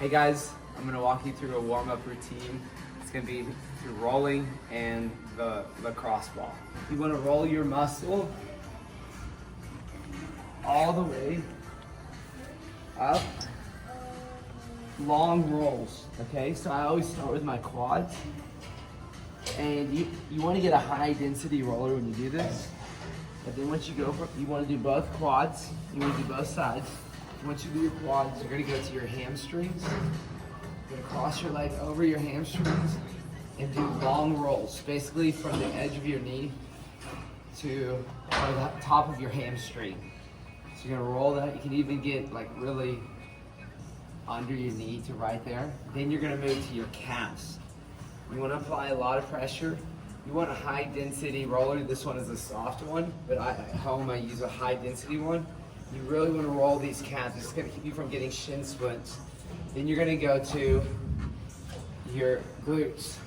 Hey guys, I'm gonna walk you through a warm-up routine. It's gonna be through rolling and the lacrosse ball. You wanna roll your muscle all the way up. Long rolls, okay? So I always start with my quads. And you wanna get a high density roller when you do this. But then once you go for, you wanna do both quads, you wanna do both sides. Once you do your quads, you're gonna go to your hamstrings. You're gonna cross your leg over your hamstrings and do long rolls, basically from the edge of your knee to the top of your hamstring. So you're gonna roll that. You can even get like really under your knee to right there. Then you're gonna move to your calves. You wanna apply a lot of pressure. You want a high density roller. This one is a soft one, but at home I use a high density one. You really want to roll these calves. It's going to keep you from getting shin splints. Then you're going to go to your glutes.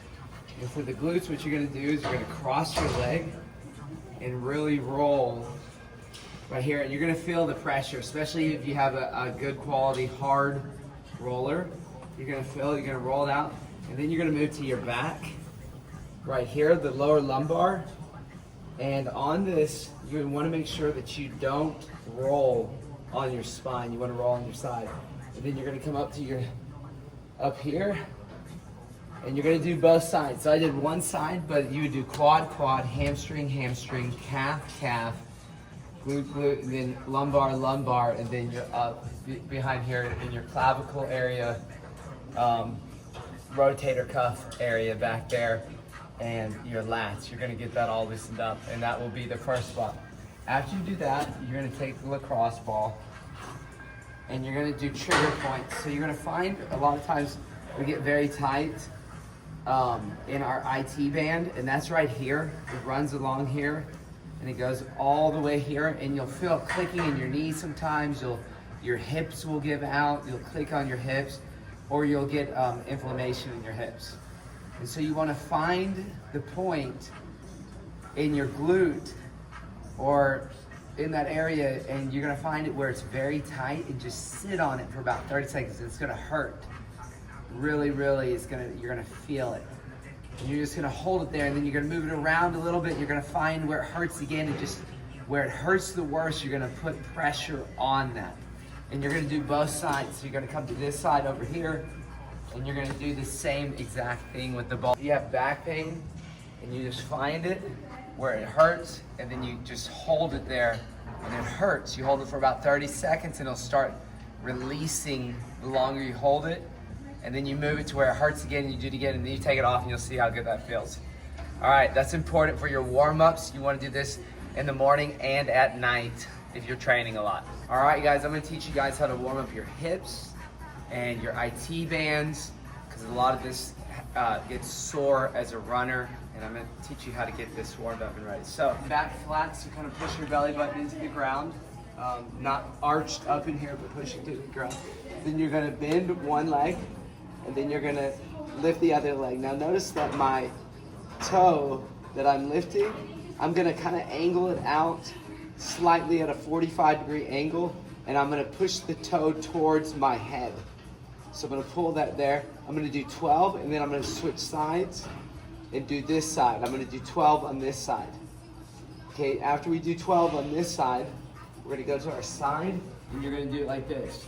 And for the glutes, what you're going to do is you're going to cross your leg and really roll right here. And you're going to feel the pressure, especially if you have a good quality hard roller. You're going to feel it, you're going to roll it out. And then you're going to move to your back right here, the lower lumbar. And on this, you want to make sure that you don't roll on your spine. You want to roll on your side. And then you're going to come up to your, up here, and you're going to do both sides. So I did one side, but you would do quad, quad, hamstring, hamstring, calf, calf, glute, glute, and then lumbar, lumbar, and then you're up behind here in your clavicle area, rotator cuff area back there, and your lats. You're gonna get that all loosened up, and that will be the first spot. After you do that, you're gonna take the lacrosse ball and you're gonna do trigger points. So you're gonna find a lot of times we get very tight in our IT band, and that's right here. It runs along here and it goes all the way here, and you'll feel clicking in your knees sometimes. Your hips will give out, you'll click on your hips, or you'll get inflammation in your hips. And so you want to find the point in your glute or in that area, and you're going to find it where it's very tight, and just sit on it for about 30 seconds. It's going to hurt. Really, really, you're going to feel it. And you're just going to hold it there, and then you're going to move it around a little bit. You're going to find where it hurts again, and just where it hurts the worst, you're going to put pressure on that. And you're going to do both sides. So you're going to come to this side over here, and you're gonna do the same exact thing with the ball. You have back pain, and you just find it where it hurts, and then you just hold it there, and it hurts. You hold it for about 30 seconds, and it'll start releasing the longer you hold it, and then you move it to where it hurts again, and you do it again, and then you take it off, and you'll see how good that feels. All right, that's important for your warm-ups. You wanna do this in the morning and at night if you're training a lot. All right, guys, I'm gonna teach you guys how to warm up your hips and your IT bands, because a lot of this gets sore as a runner, and I'm going to teach you how to get this warmed up and ready. So back flat, so kind of push your belly button into the ground, not arched up in here, but pushing to the ground. Then you're going to bend one leg, and then you're going to lift the other leg. Now notice that my toe that I'm lifting, I'm going to kind of angle it out slightly at a 45-degree angle, and I'm going to push the toe towards my head. So I'm gonna pull that there. I'm gonna do 12, and then I'm gonna switch sides and do this side. I'm gonna do 12 on this side. Okay, after we do 12 on this side, we're gonna go to our side, and you're gonna do it like this.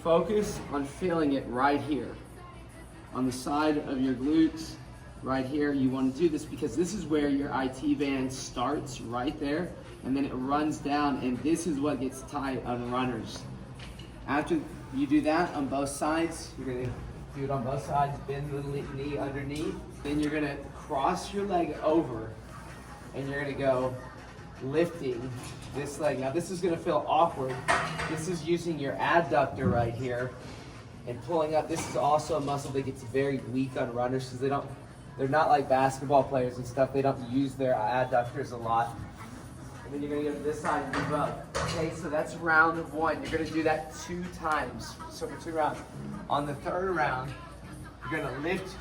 Focus on feeling it right here. On the side of your glutes, right here. You wanna do this because this is where your IT band starts, right there, and then it runs down, and this is what gets tight on runners. After you do that on both sides, you're gonna do it on both sides, bend the knee underneath. Then you're gonna cross your leg over, and you're gonna go lifting this leg. Now this is gonna feel awkward. This is using your adductor right here and pulling up. This is also a muscle that gets very weak on runners because they're not like basketball players and stuff. They don't use their adductors a lot. And then you're gonna go to this side and move up. Okay, so that's round one. You're gonna do that 2 times. So for 2 rounds. On the 3rd round, you're gonna lift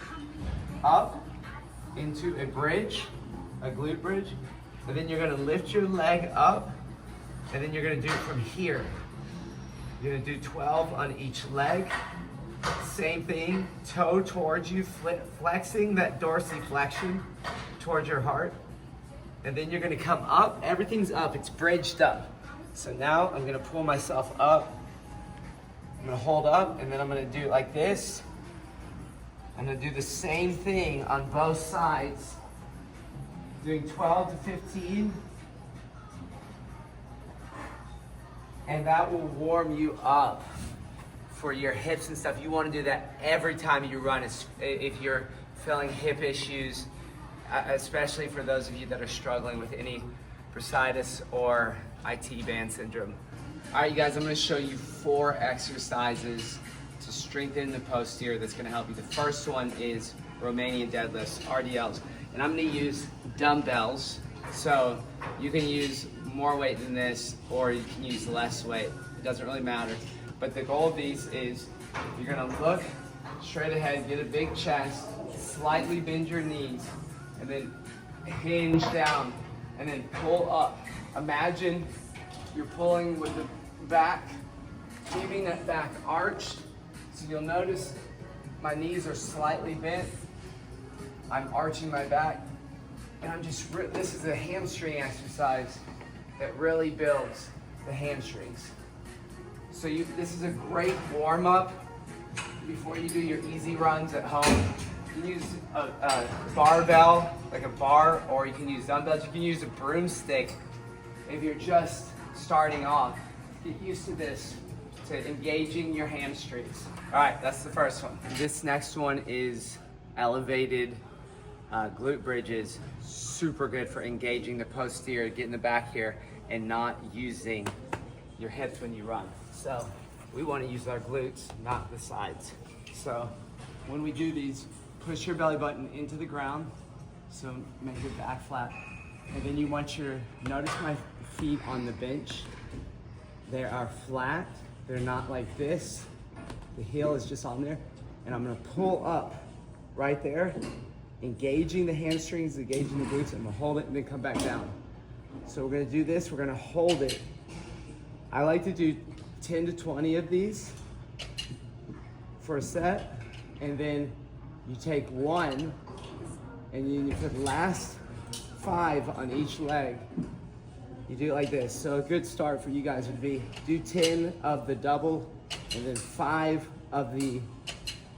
up into a bridge, a glute bridge, and then you're gonna lift your leg up, and then you're gonna do it from here. You're gonna do 12 on each leg, same thing, toe towards you, flexing that dorsiflexion towards your heart. And then you're gonna come up, everything's up, it's bridged up. So now I'm gonna pull myself up. I'm gonna hold up, and then I'm gonna do it like this. I'm gonna do the same thing on both sides, doing 12 to 15. And that will warm you up for your hips and stuff. You wanna do that every time you run if you're feeling hip issues, especially for those of you that are struggling with any bursitis or IT band syndrome. All right, you guys, I'm gonna show you 4 exercises to strengthen the posterior that's gonna help you. The first one is Romanian deadlifts, RDLs. And I'm gonna use dumbbells. So you can use more weight than this, or you can use less weight. It doesn't really matter. But the goal of these is you're gonna look straight ahead, get a big chest, slightly bend your knees, and then hinge down, and then pull up. Imagine you're pulling with the back, keeping that back arched. So you'll notice my knees are slightly bent. I'm arching my back, and I'm just, this is a hamstring exercise that really builds the hamstrings. So this is a great warm up before you do your easy runs at home. You can use a barbell, like a bar, or you can use dumbbells. You can use a broomstick if you're just starting off. Get used to this, to engaging your hamstrings. All right, that's the first one. This next one is elevated glute bridges. Super good for engaging the posterior, getting the back here, and not using your hips when you run. So we want to use our glutes, not the sides. So when we do these, push your belly button into the ground, so make your back flat. And then you want notice my feet on the bench. They are flat, they're not like this. The heel is just on there. And I'm gonna pull up right there, engaging the hamstrings, engaging the glutes, and I'm gonna hold it and then come back down. So we're gonna do this, we're gonna hold it. I like to do 10 to 20 of these for a set, and then you take one, and you put the last 5 on each leg. You do it like this. So a good start for you guys would be do 10 of the double, and then 5 of the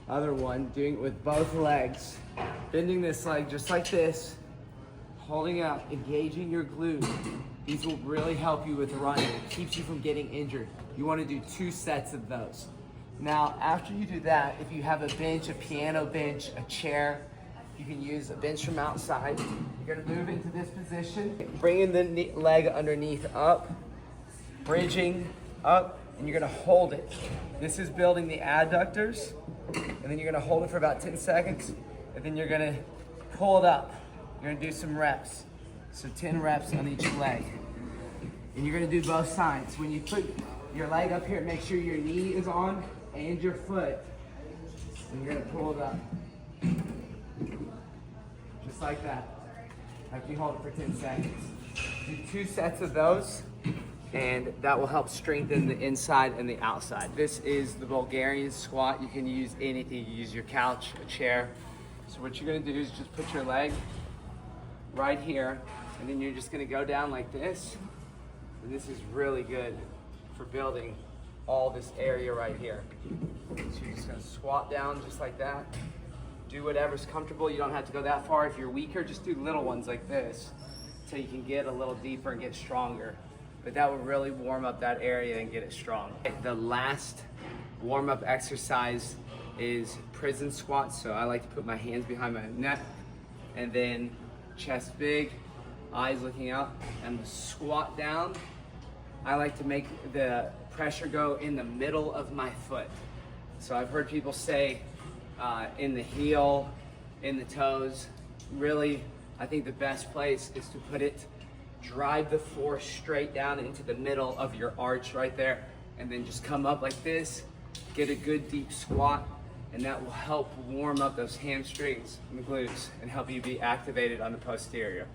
other one, doing it with both legs. Bending this leg just like this, holding out, engaging your glute. These will really help you with running. It keeps you from getting injured. You want to do 2 sets of those. Now, after you do that, if you have a bench, a piano bench, a chair, you can use a bench from outside. You're gonna move into this position, bringing the leg underneath up, bridging up, and you're gonna hold it. This is building the adductors, and then you're gonna hold it for about 10 seconds, and then you're gonna pull it up. You're gonna do some reps. So 10 reps on each leg. And you're gonna do both sides. When you put your leg up here, make sure your knee is on and your foot. And you're gonna pull it up. Just like that. After you hold it for 10 seconds. Do 2 sets of those, and that will help strengthen the inside and the outside. This is the Bulgarian squat. You can use anything. You use your couch, a chair. So what you're gonna do is just put your leg right here, and then you're just gonna go down like this. And this is really good for building all this area right here. So you're just gonna squat down just like that. Do whatever's comfortable. You don't have to go that far. If you're weaker, just do little ones like this so you can get a little deeper and get stronger. But that will really warm up that area and get it strong. The last warm-up exercise is prison squats. So I like to put my hands behind my neck, and then chest big, eyes looking out, and squat down. I like to make the pressure go in the middle of my foot. So I've heard people say in the heel, in the toes. Really, I think the best place is to put it, drive the force straight down into the middle of your arch right there, and then just come up like this, get a good deep squat, and that will help warm up those hamstrings and the glutes and help you be activated on the posterior.